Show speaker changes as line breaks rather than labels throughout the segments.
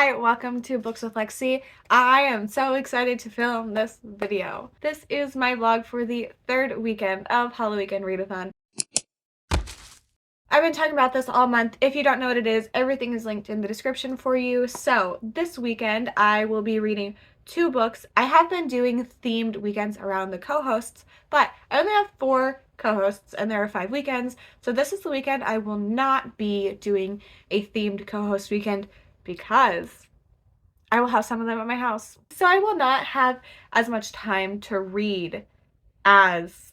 Hi, welcome to Books with Lexi. I am so excited to film this video. This is my vlog for the third weekend of Halloweekend Readathon. I've been talking about this all month. If you don't know what it is, everything is linked in the description for you. So this weekend, I will be reading 2 books. I have been doing themed weekends around the co-hosts, but I only have 4 co-hosts and there are 5 weekends. So this is the weekend I will not be doing a themed co-host weekend because I will have some of them at my house. So I will not have as much time to read as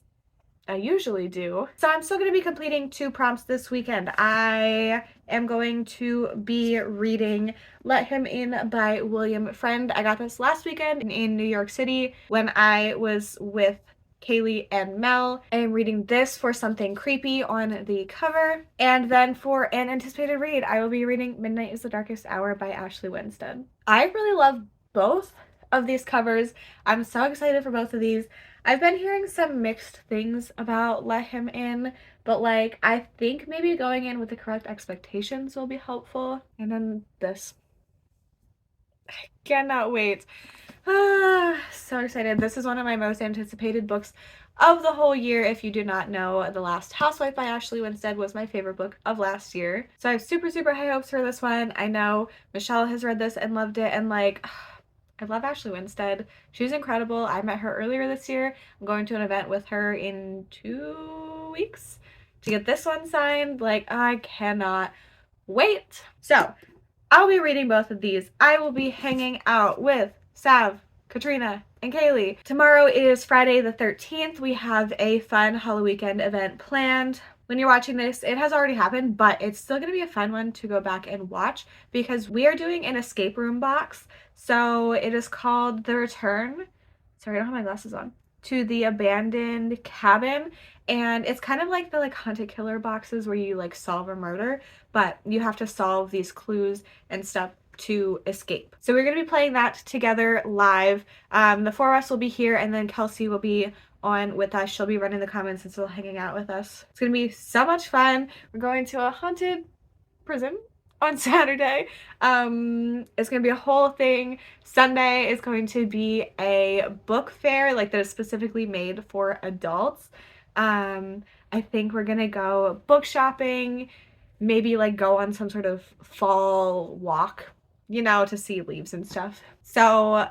I usually do. So I'm still going to be completing 2 prompts this weekend. I am going to be reading Let Him In by William Friend. I got this last weekend in New York City when I was with Kaylee and Mel. I am reading this for something creepy on the cover. And then for an anticipated read, I will be reading Midnight is the Darkest Hour by Ashley Winstead. I really love both of these covers. I'm so excited for both of these. I've been hearing some mixed things about Let Him In, but like I think maybe going in with the correct expectations will be helpful. And then this. I cannot wait. So excited. This is one of my most anticipated books of the whole year. If you do not know, The Last Housewife by Ashley Winstead was my favorite book of last year. So I have super, super high hopes for this one. I know Michelle has read this and loved it, and like, I love Ashley Winstead. She's incredible. I met her earlier this year. I'm going to an event with her in 2 weeks to get this one signed. Like, I cannot wait. So I'll be reading both of these. I will be hanging out with Sav, Katrina, and Kaylee. Tomorrow is Friday the 13th. We have a fun Halloweekend event planned. When you're watching this, it has already happened, but it's still going to be a fun one to go back and watch because we are doing an escape room box. So it is called The Return. Sorry, I don't have my glasses on. To the Abandoned Cabin. And it's kind of like the haunted killer boxes where you solve a murder, but you have to solve these clues and stuff to escape. So we're going to be playing that together live. The 4 of us will be here, and then Kelsey will be on with us. She'll be running the comments and still hanging out with us. It's going to be so much fun. We're going to a haunted prison on Saturday. It's going to be a whole thing. Sunday is going to be a book fair that is specifically made for adults. I think we're gonna go book shopping, maybe go on some sort of fall walk, to see leaves and stuff. So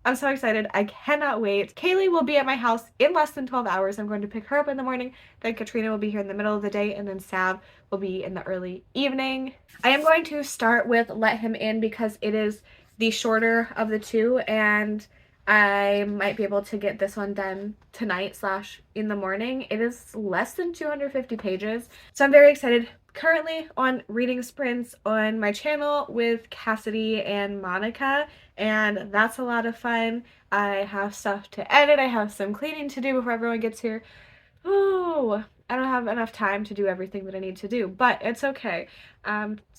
I'm so excited. I cannot wait. Kaylee will be at my house in less than 12 hours. I'm going to pick her up in the morning. Then Katrina will be here in the middle of the day, and then Sav will be in the early evening. I am going to start with Let Him In because it is the shorter of the 2, and I might be able to get this one done tonight / in the morning. It is less than 250 pages, so I'm very excited. Currently on reading sprints on my channel with Cassidy and Monica, and that's a lot of fun. I have stuff to edit. I have some cleaning to do before everyone gets here. Oh, I don't have enough time to do everything that I need to do, but it's okay.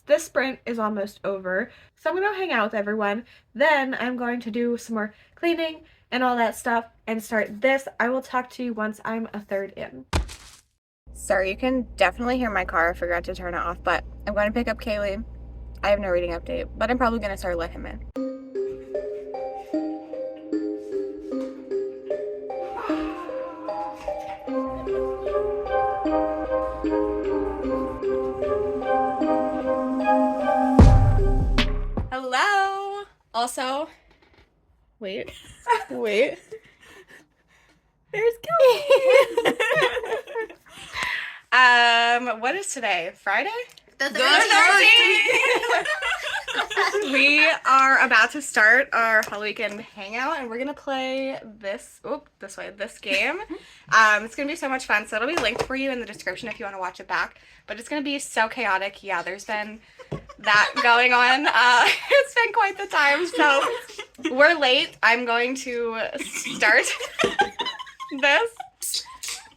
This sprint is almost over, so I'm going to hang out with everyone. Then I'm going to do some more cleaning and all that stuff and start this. I will talk to you once I'm a third in. Sorry, you can definitely hear my car. I forgot to turn it off, but I'm going to pick up Kaylee. I have no reading update, but I'm probably going to start Let Him In. Hello. Also, wait. There's Kelly. What is today? Friday? The 13th. We are about to start our Halloweekend hangout, and we're gonna play this game. It's gonna be so much fun. So it'll be linked for you in the description if you want to watch it back. But it's gonna be so chaotic. Yeah, there's been that going on. It's been quite the time. So we're late. I'm going to start this.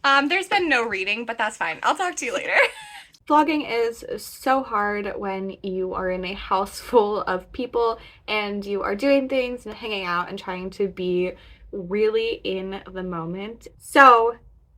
There's been no reading, but that's fine. I'll talk to you later. Vlogging is so hard when you are in a house full of people and you are doing things and hanging out and trying to be really in the moment. So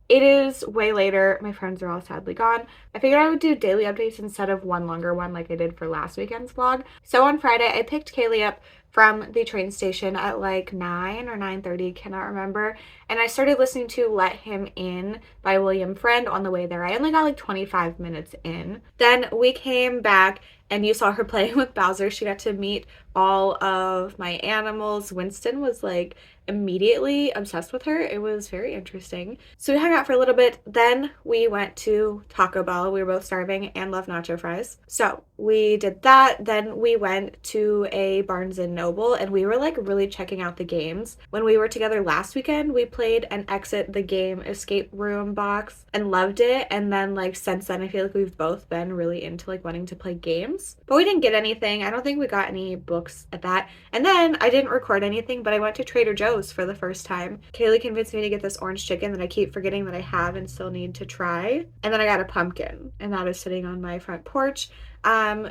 It is way later. My friends are all sadly gone. I figured I would do daily updates instead of one longer one like I did for last weekend's vlog. So on Friday, I picked Kaylee up from the train station at like 9 or 9:30, cannot remember. And I started listening to Let Him In by William Friend on the way there. I only got like 25 minutes in. Then we came back and you saw her playing with Bowser. She got to meet all of my animals. Winston was like immediately obsessed with her. It was very interesting. So we hung out for a little bit. Then we went to Taco Bell. We were both starving and love nacho fries. So we did that. Then we went to a Barnes and Noble and we were like really checking out the games. When we were together last weekend, we played an Exit the Game escape room box and loved it. And then like since then, I feel like we've both been really into like wanting to play games. But we didn't get anything. I don't think we got any books at that. And then I didn't record anything, but I went to Trader Joe's for the first time. Kaylee convinced me to get this orange chicken that I keep forgetting that I have and still need to try. And then I got a pumpkin, and that is sitting on my front porch.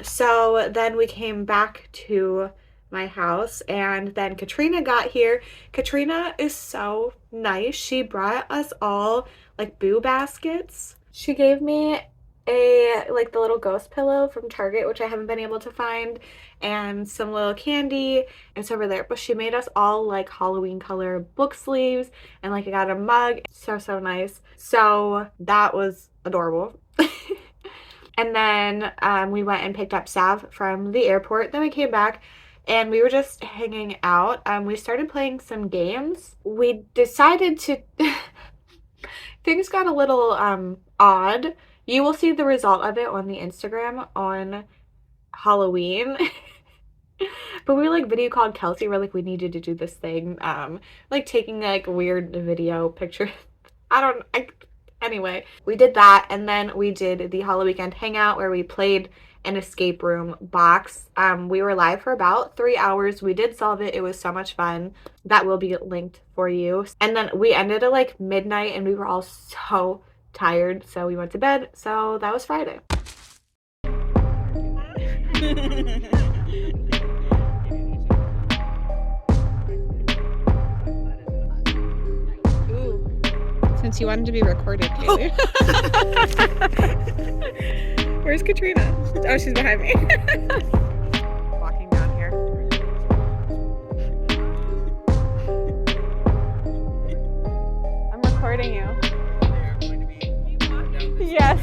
So then we came back to my house, and then Katrina got here. Katrina is so nice. She brought us all like boo baskets. She gave me the little ghost pillow from Target, which I haven't been able to find, and some little candy. It's over there. But she made us all like Halloween color book sleeves, and like I got a mug. So nice. So that was adorable. And then we went and picked up Sav from the airport. Then we came back and we were just hanging out. We started playing some games. We decided to things got a little odd. You will see the result of it on the Instagram on Halloween. But we like video called Kelsey. We're like, we needed to do this thing. Like taking like weird video pictures. Anyway, we did that, and then we did the Halloweekend hangout where we played an escape room box. We were live for about 3 hours. We did solve it. It was so much fun. That will be linked for you. And then we ended at like midnight, and we were all so tired, so we went to bed. So that was Friday. Since you wanted to be recorded, Kaylee. Where's Katrina? Oh, she's behind me. Walking down here. I'm recording you. Yes.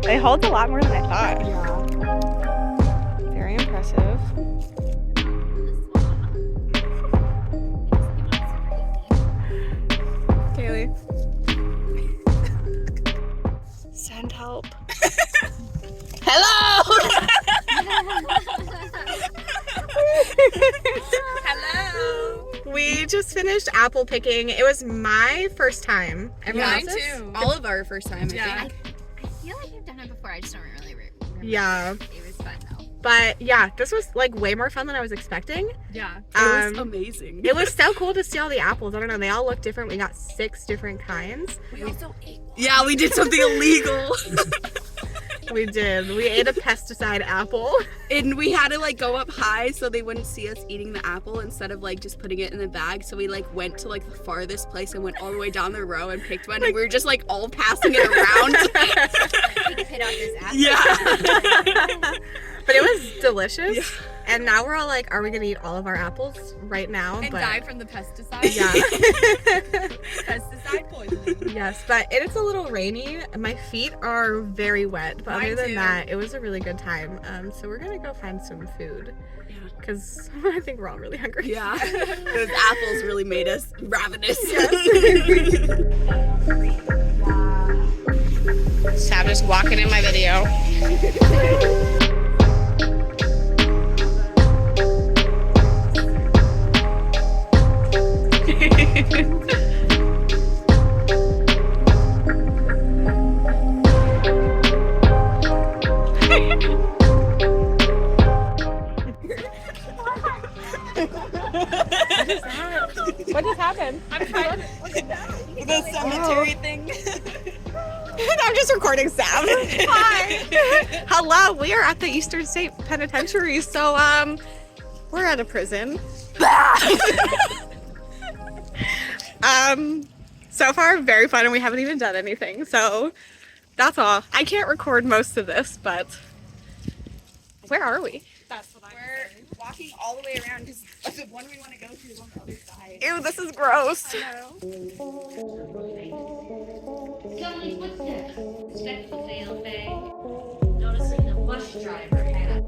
It holds a lot more than I thought. Yeah. Very impressive. Kaylee. Send help. Hello! Hello! We just finished apple picking. It was my first time.
Mine too. All of our first time, I think.
I feel like I've done it before. I just don't really remember.
Yeah.
It was fun though.
But yeah, this was like way more fun than I was expecting.
Yeah. It was amazing.
It was so cool to see all the apples. I don't know. They all look different. We got 6 different kinds.
We also ate one.
Yeah, we did something illegal.
We did. We ate a pesticide apple.
And we had to like go up high so they wouldn't see us eating the apple instead of like just putting it in the bag. So we like went to like the farthest place and went all the way down the row and picked one. And we were just like all passing it around.
We could pit out this apple.
Yeah.
But it was delicious.
Yeah.
And now we're all like, are we going to eat all of our apples right now?
And die from the pesticide?
Yeah.
Pesticide poisoning.
Yes, but it is a little rainy. My feet are very wet. But
Mine
other than
too.
that, it was a really good time. So we're going to go find some food. Because I think we're all really hungry.
Yeah. Those apples really made us ravenous.
Yes.
Sab just walking in my video.
What just happened?
I'm trying the cemetery thing. I'm just recording Sam.
Hi. Hello. We are at the Eastern State Penitentiary. So we're at a prison. So far very fun, and we haven't even done anything. So that's all. I can't record most of this, but where are we? That's what
We're walking all the way around because the one we want to go to is on the other side.
Ew, this is gross.
Suddenly footsteps. Respectful fail Bay. Noticing the bus driver had a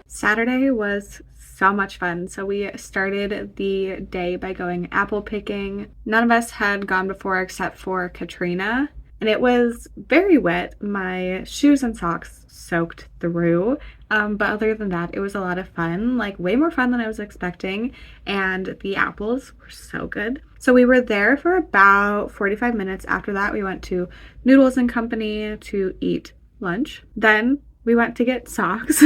Saturday was so much fun. So we started the day by going apple picking. None of us had gone before except for Katrina, and it was very wet. My shoes and socks soaked through. But other than that, it was a lot of fun, like way more fun than I was expecting. And the apples were so good. So we were there for about 45 minutes. After that, we went to Noodles and Company to eat lunch. Then we went to get socks.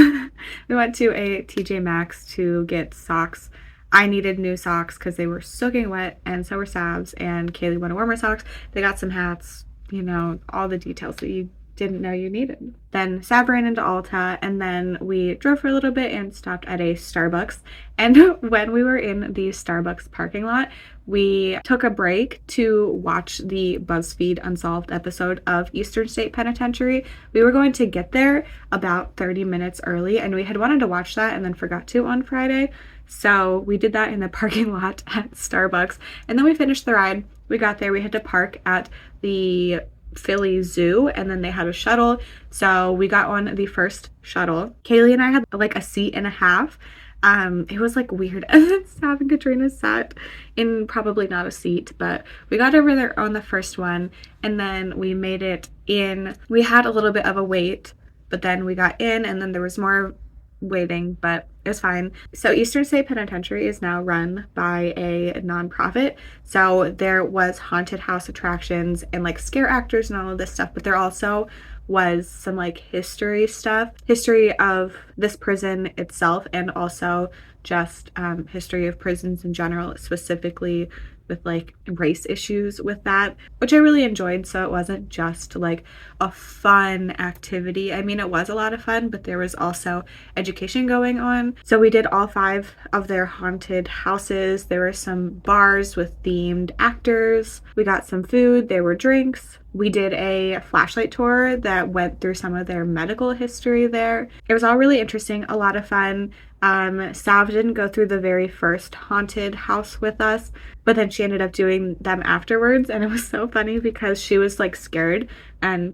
We went to a TJ Maxx to get socks. I needed new socks because they were soaking wet, and so were Sab's, and Kaylee wanted warmer socks. They got some hats, you know, all the details that you didn't know you needed. Then Sab ran into Ulta, and then we drove for a little bit and stopped at a Starbucks. And when we were in the Starbucks parking lot, we took a break to watch the BuzzFeed Unsolved episode of Eastern State Penitentiary. We were going to get there about 30 minutes early, and we had wanted to watch that and then forgot to on Friday. So we did that in the parking lot at Starbucks. And then we finished the ride. We got there, we had to park at the Philly Zoo, and then they had a shuttle. So we got on the first shuttle. Kaylee and I had like a seat and a half. It was like weird. And then Sab and Katrina sat in probably not a seat, but we got over there on the first one, and then we made it in. We had a little bit of a wait, but then we got in, and then there was more waiting, but it was fine. So Eastern State Penitentiary is now run by a nonprofit. So there was haunted house attractions and like scare actors and all of this stuff, but there also was some like history stuff, history of this prison itself, and also just history of prisons in general, specifically with like race issues with that, which I really enjoyed. So it wasn't just like a fun activity. I mean, it was a lot of fun, but there was also education going on. So we did all 5 of their haunted houses. There were some bars with themed actors. We got some food. There were drinks. We did a flashlight tour that went through some of their medical history there. It was all really interesting, a lot of fun. Sav didn't go through the very first haunted house with us, but then she ended up doing them afterwards, and it was so funny because she was like scared, and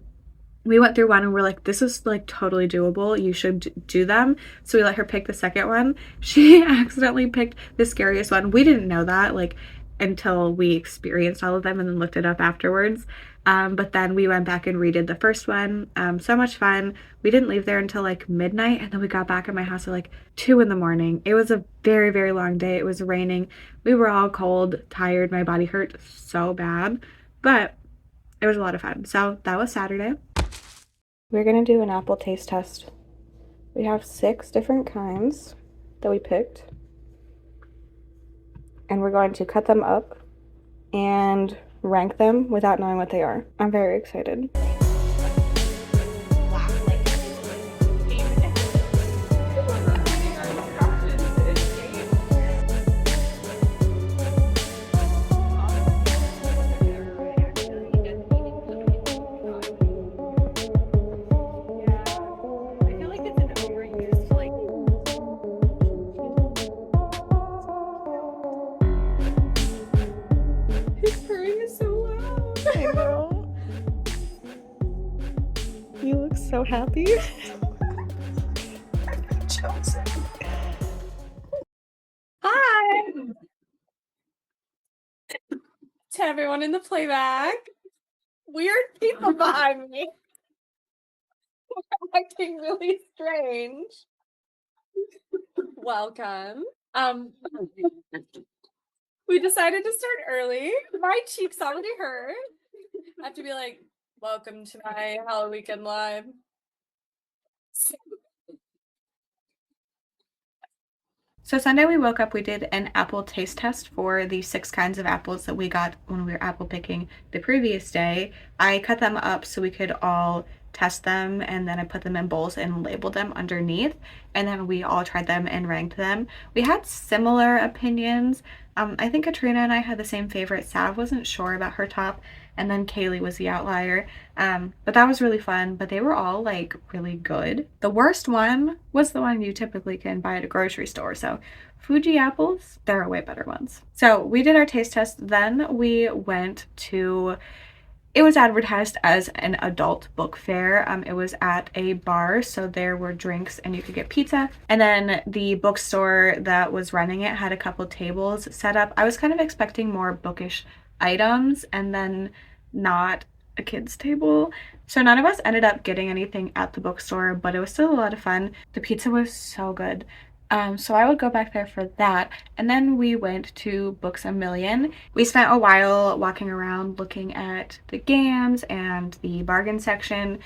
we went through one and we're like, this is like totally doable, you should do them. So we let her pick the second one. She accidentally picked the scariest one. We didn't know that like until we experienced all of them and then looked it up afterwards. But then we went back and redid the first one. So much fun. We didn't leave there until like midnight, and then we got back at my house at like 2 in the morning. It was a very, very long day. It was raining. We were all cold, tired. My body hurt so bad. but it was a lot of fun. So that was Saturday. We're gonna do an apple taste test. We have 6 different kinds that we picked, and we're going to cut them up and rank them without knowing what they are. I'm very excited. You look so happy. Hi! To everyone in the playback. Weird people behind me. We're acting really strange. Welcome. We decided to start early. My cheeks already hurt. I have to be like, welcome to my Halloweekend live. So Sunday we woke up, we did an apple taste test for the 6 kinds of apples that we got when we were apple picking the previous day. I cut them up so we could all test them, and then I put them in bowls and labeled them underneath, and then we all tried them and ranked them. We had similar opinions. I think Katrina and I had the same favorite. Sav wasn't sure about her top, and then Kaylee was the outlier. But that was really fun, but they were all like really good. The worst one was the one you typically can buy at a grocery store. So Fuji apples, there are way better ones. So we did our taste test, then we went to, it was advertised as an adult book fair. It was at a bar, so there were drinks and you could get pizza. And then the bookstore that was running it had a couple tables set up. I was kind of expecting more bookish items and then not a kid's table. So none of us ended up getting anything at the bookstore, but it was still a lot of fun. The pizza was so good. So I would go back there for that. And then we went to Books A Million. We spent a while walking around looking at the games and the bargain section.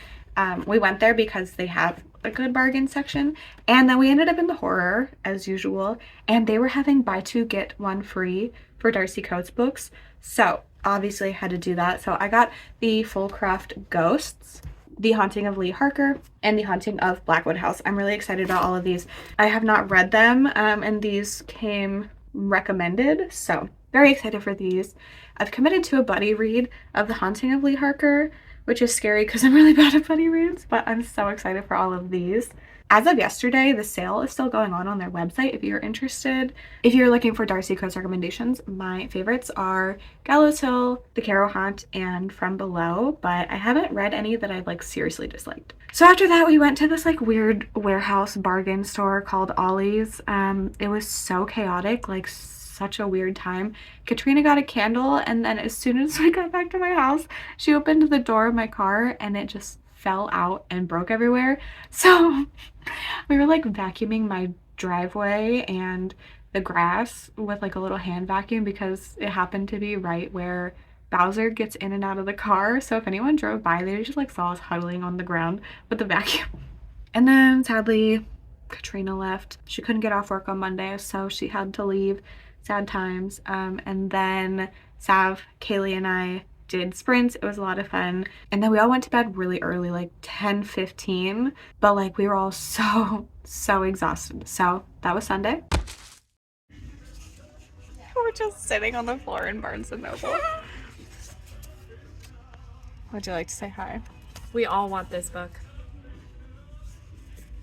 We went there because they have a good bargain section. And then we ended up in the horror as usual. And they were having buy 2 get 1 free for Darcy Coates books. So obviously I had to do that. So I got the Fullcraft Ghosts, The Haunting of Lee Harker, and The Haunting of Blackwood House. I'm really excited about all of these. I have not read them, and these came recommended, so very excited for these. I've committed to a buddy read of The Haunting of Lee Harker, which is scary because I'm really bad at buddy reads, but I'm so excited for all of these. As of yesterday, the sale is still going on their website if you're interested. If you're looking for Darcy Coates recommendations, my favorites are Gallows Hill, The Carrow Haunt, and From Below, but I haven't read any that I've like seriously disliked. So after that, we went to this like weird warehouse bargain store called Ollie's. It was so chaotic, like such a weird time. Katrina got a candle, and then as soon as we got back to my house, she opened the door of my car and it just fell out and broke everywhere. So we were like vacuuming my driveway and the grass with like a little hand vacuum because it happened to be right where Bowser gets in and out of the car. So if anyone drove by, they just like saw us huddling on the ground with the vacuum. And then sadly, Katrina left. She couldn't get off work on Monday, so she had to leave. Sad times. And then Sav, Kaylee, and I did sprints. It was a lot of fun. And then we all went to bed really early, like 10:15, but like we were all so exhausted. So that was Sunday. We're just sitting on the floor in Barnes & Noble. Would you like to say hi?
We all want this book.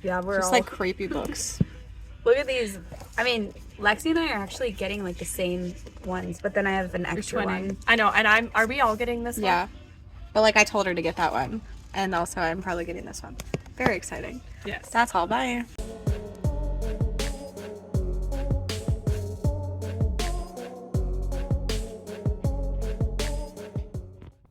Yeah, we're
Just
all
like creepy books.
Look at these. I mean, Lexi and I are actually getting like the same ones, but then I have an extra one.
I know, and are we all getting this one?
Yeah.
But like I told her to get that one. And also I'm probably getting this one. Very exciting.
Yes.
That's all. Bye.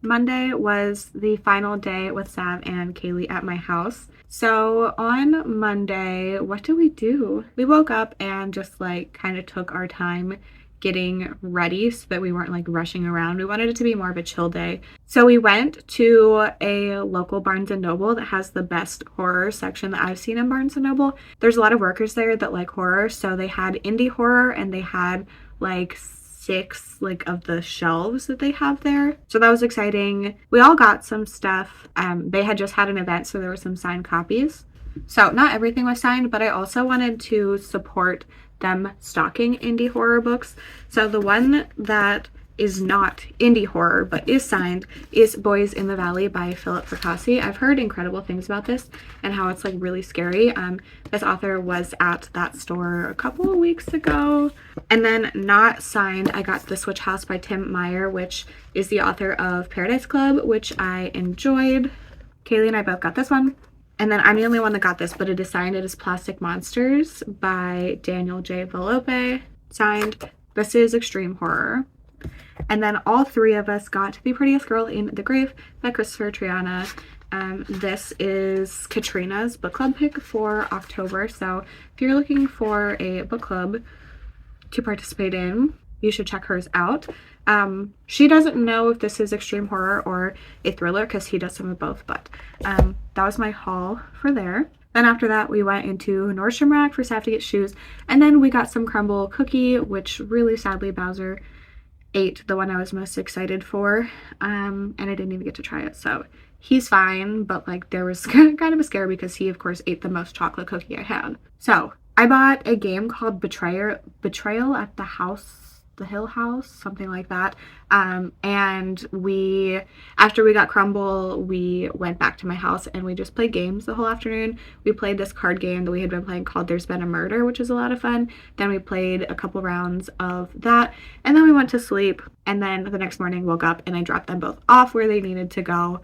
Monday was the final day with Sav and Kaylee at my house. So on Monday, what did we do? We woke up and just like kind of took our time getting ready so that we weren't like rushing around. We wanted it to be more of a chill day. So we went to a local Barnes & Noble that has the best horror section that I've seen in Barnes & Noble. There's a lot of workers there that like horror, so they had indie horror and they had like 6 like of the shelves that they have there. So that was exciting. We all got some stuff. They had just had an event, so there were some signed copies. So not everything was signed, but I also wanted to support them stocking indie horror books. So the one that is not indie horror but is signed is Boys in the Valley by Philip Fracassi. I've heard incredible things about this and how it's like really scary. This author was at that store a couple of weeks ago. And then not signed, I got The Switch House by Tim Meyer, which is the author of Paradise Club, which I enjoyed. Kaylee and I both got this one. And then I'm the only one that got this, but it is signed. It is Plastic Monsters by Daniel J. Velope. Signed. This is extreme horror. And then all 3 of us got The Prettiest Girl in the Grave by Christopher Triana. This is Katrina's book club pick for October. So if you're looking for a book club to participate in, you should check hers out. She doesn't know if this is extreme horror or a thriller because he does some of both, but that was my haul for there. Then after that, we went into Nordstrom Rack for Staff to get shoes, and then we got some crumble cookie, which really sadly Bowser ate the one I was most excited for, and I didn't even get to try it, so he's fine, but like there was kind of a scare because he of course ate the most chocolate cookie I had. So I bought a game called Betrayal at the Hill House, something like that. And after we got crumble, we went back to my house and we just played games the whole afternoon. We played this card game that we had been playing called There's Been a Murder, which is a lot of fun. Then we played a couple rounds of that, and then we went to sleep. And then the next morning woke up and I dropped them both off where they needed to go.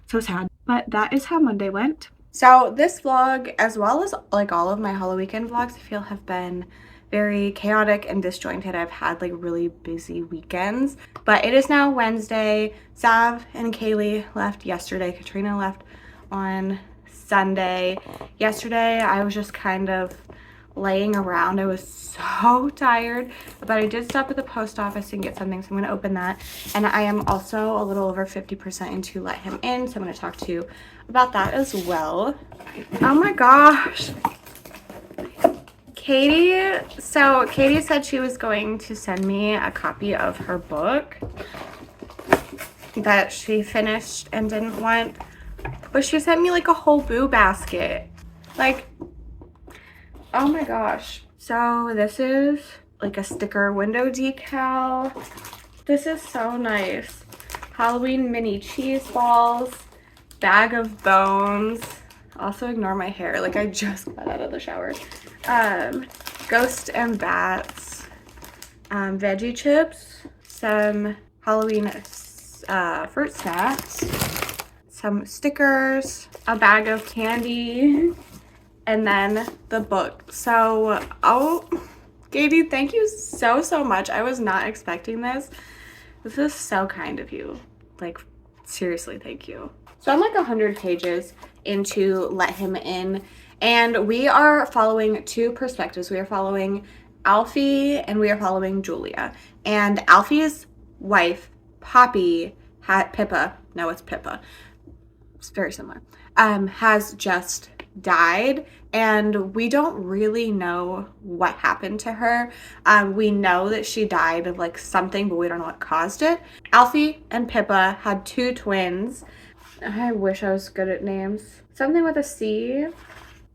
So sad. But that is how Monday went. So this vlog, as well as like all of my Halloweekend vlogs, I feel have been very chaotic and disjointed. I've had like really busy weekends, but it is now Wednesday. Sav and Kaylee left yesterday. Katrina left on Sunday. Yesterday I was just kind of laying around. I was so tired, but I did stop at the post office and get something, so I'm going to open that. And I am also a little over 50% into Let Him In, so I'm going to talk to you about that as well. Oh my gosh. Katie said she was going to send me a copy of her book that she finished and didn't want, but she sent me like a whole boo basket. Like, oh my gosh. So this is like a sticker window decal. This is so nice. Halloween mini cheese balls, bag of bones. Also ignore my hair, like I just got out of the shower. Ghost and bats, veggie chips, some Halloween fruit snacks, some stickers, a bag of candy, and then the book. So, oh, Katie, thank you so much. I was not expecting this. This is so kind of you. Like, seriously, thank you. So I'm like 100 pages into Let Him In, and we are following 2 perspectives. We are following Alfie and we are following Julia. And Alfie's wife, Poppy, Pippa, no, it's Pippa. It's very similar. Has just died, and we don't really know what happened to her. We know that she died of like something, but we don't know what caused it. Alfie and Pippa had 2 twins. I wish I was good at names. Something with a C.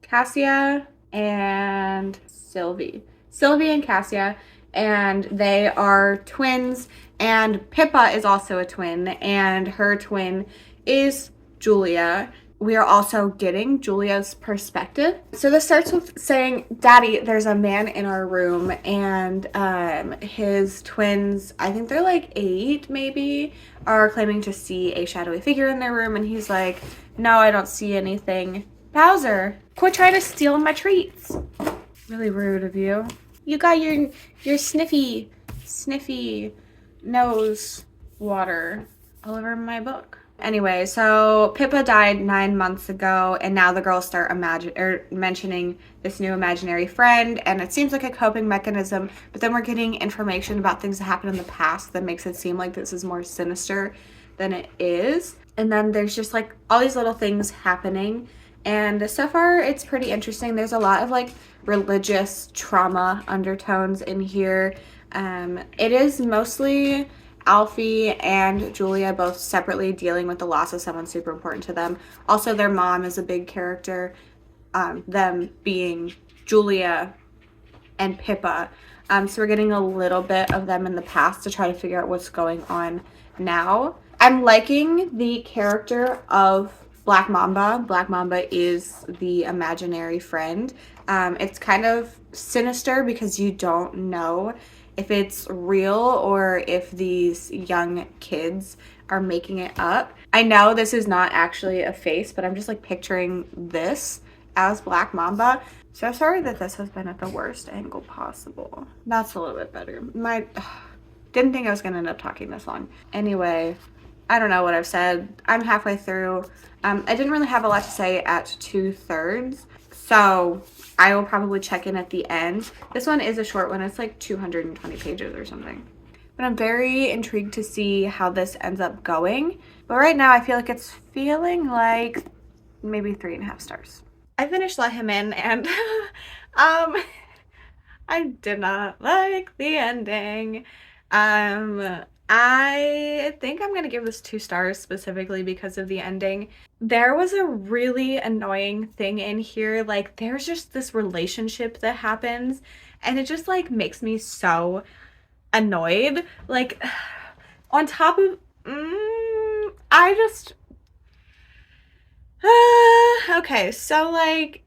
Cassia and Sylvie. Sylvie and Cassia, and they are twins, and Pippa is also a twin, and her twin is Julia. We are also getting Julia's perspective. So this starts with saying, Daddy, there's a man in our room, and his twins, I think they're like 8 maybe, are claiming to see a shadowy figure in their room, and he's like, no, I don't see anything. Bowser, quit trying to steal my treats. Really rude of you. You got your sniffy nose water all over my book. Anyway, so Pippa died 9 months ago, and now the girls start mentioning this new imaginary friend, and it seems like a coping mechanism, but then we're getting information about things that happened in the past that makes it seem like this is more sinister than it is. And then there's just like all these little things happening, and so far it's pretty interesting. There's a lot of like religious trauma undertones in here. It is mostly Alfie and Julia both separately dealing with the loss of someone super important to them. Also, their mom is a big character, them being Julia and Pippa. So we're getting a little bit of them in the past to try to figure out what's going on now. I'm liking the character of Black Mamba. Black Mamba is the imaginary friend. It's kind of sinister because you don't know if it's real or if these young kids are making it up. I know this is not actually a face, but I'm just like picturing this as Black Mamba. So sorry that this has been at the worst angle possible. That's a little bit better. Didn't think I was gonna end up talking this long. Anyway, I don't know what I've said. I'm halfway through. I didn't really have a lot to say at 2/3. So I will probably check in at the end. This one is a short one. It's like 220 pages or something. But I'm very intrigued to see how this ends up going. But right now I feel like it's feeling like maybe 3.5 stars. I finished Let Him In, and I did not like the ending. I think I'm gonna give this 2 stars specifically because of the ending. There was a really annoying thing in here. Like, there's just this relationship that happens, and it just like makes me so annoyed. Like, on top of I just okay, so like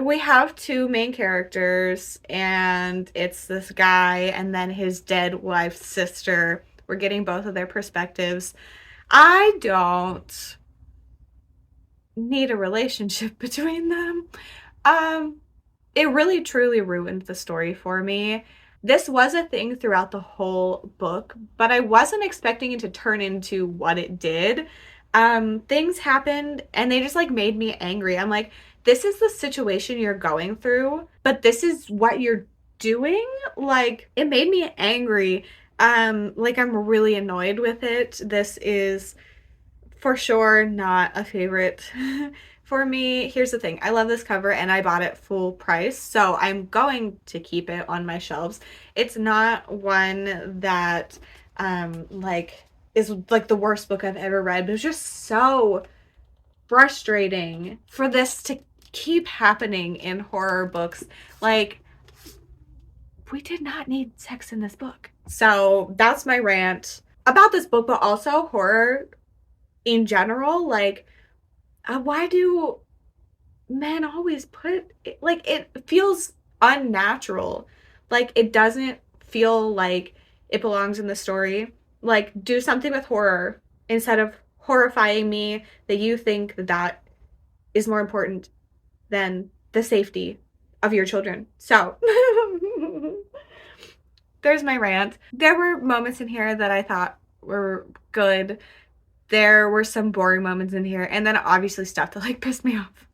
we have 2 main characters, and it's this guy and then his dead wife's sister. We're getting both of their perspectives. I don't need a relationship between them. It really truly ruined the story for me. This was a thing throughout the whole book, but I wasn't expecting it to turn into what it did. Things happened and they just like made me angry. I'm like, this is the situation you're going through, but this is what you're doing? Like, it made me angry. Like, I'm really annoyed with it. This is for sure not a favorite for me. Here's the thing. I love this cover and I bought it full price, so I'm going to keep it on my shelves. It's not one that like is like the worst book I've ever read, but it's just so frustrating for this to keep happening in horror books. Like, we did not need sex in this book. So that's my rant about this book, but also horror in general. Like, why do men always put it, like, it feels unnatural. Like, it doesn't feel like it belongs in the story. Like, do something with horror instead of horrifying me that you think that that is more important than the safety of your children. So there's my rant. There were moments in here that I thought were good. There were some boring moments in here, and then obviously stuff that like pissed me off.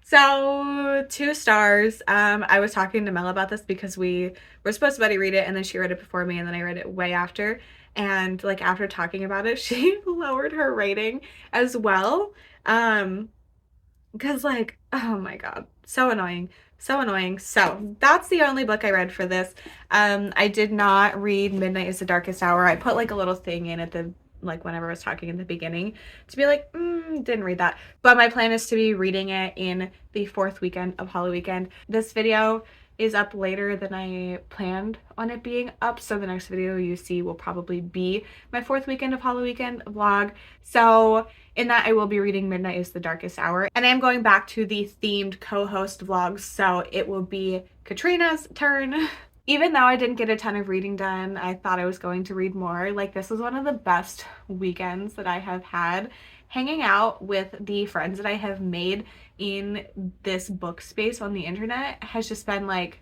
So 2 stars. I was talking to Mel about this because we were supposed to buddy read it, and then she read it before me, and then I read it way after. And like after talking about it, she lowered her rating as well. Because like, oh my god, so annoying. So annoying. So that's the only book I read for this. I did not read Midnight is the Darkest Hour. I put like a little thing in at the, like whenever I was talking in the beginning to be like, didn't read that. But my plan is to be reading it in the 4th weekend of Halloweekend. This video is up later than I planned on it being up, so the next video you see will probably be my 4th weekend of Halloweekend vlog. So in that I will be reading Midnight is the Darkest Hour, and I am going back to the themed co-host vlogs, so it will be Katrina's turn. Even though I didn't get a ton of reading done, I thought I was going to read more. Like, this was one of the best weekends that I have had. Hanging out with the friends that I have made in this book space on the internet has just been like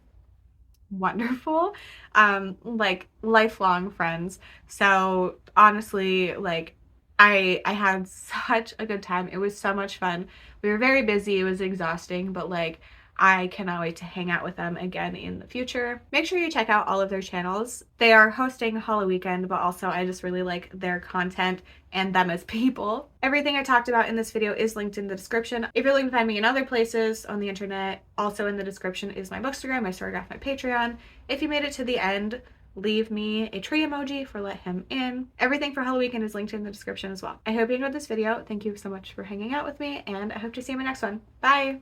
wonderful. Like lifelong friends. So honestly, like, I had such a good time. It was so much fun. We were very busy. It was exhausting, but like I cannot wait to hang out with them again in the future. Make sure you check out all of their channels. They are hosting Halloweekend, but also I just really like their content and them as people. Everything I talked about in this video is linked in the description. If you're looking to find me in other places on the internet, also in the description is my Bookstagram, my Storygraph, my Patreon. If you made it to the end, leave me a tree emoji for let him in. Everything for Halloweekend is linked in the description as well. I hope you enjoyed this video. Thank you so much for hanging out with me, and I hope to see you in my next one. Bye!